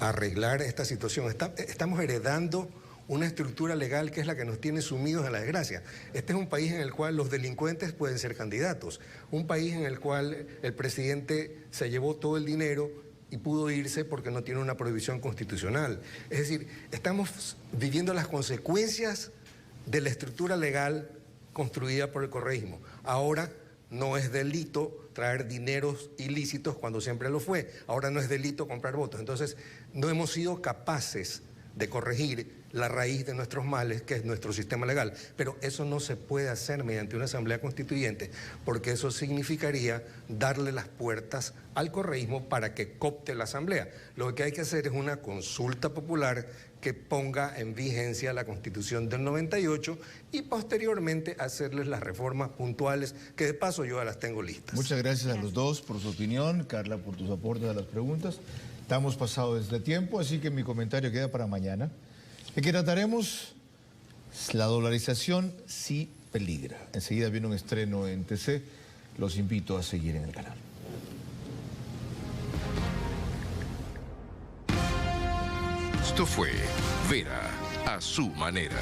arreglar esta situación. Estamos heredando una estructura legal que es la que nos tiene sumidos en la desgracia. Este es un país en el cual los delincuentes pueden ser candidatos, un país en el cual el presidente se llevó todo el dinero y pudo irse porque no tiene una prohibición constitucional. Es decir, estamos viviendo las consecuencias de la estructura legal construida por el correísmo. Ahora no es delito traer dineros ilícitos cuando siempre lo fue. Ahora no es delito comprar votos. Entonces, no hemos sido capaces de corregir la raíz de nuestros males, que es nuestro sistema legal. Pero eso no se puede hacer mediante una asamblea constituyente, porque eso significaría darle las puertas al correísmo para que coopte la asamblea. Lo que hay que hacer es una consulta popular que ponga en vigencia la Constitución del 98 y posteriormente hacerles las reformas puntuales, que de paso yo ya las tengo listas. Muchas gracias a los dos por su opinión, Carla por tus aportes a las preguntas. Estamos pasados de tiempo, así que mi comentario queda para mañana. ¿De qué trataremos? La dolarización sí peligra. Enseguida viene un estreno en TC. Los invito a seguir en el canal. Esto fue Vera a su manera.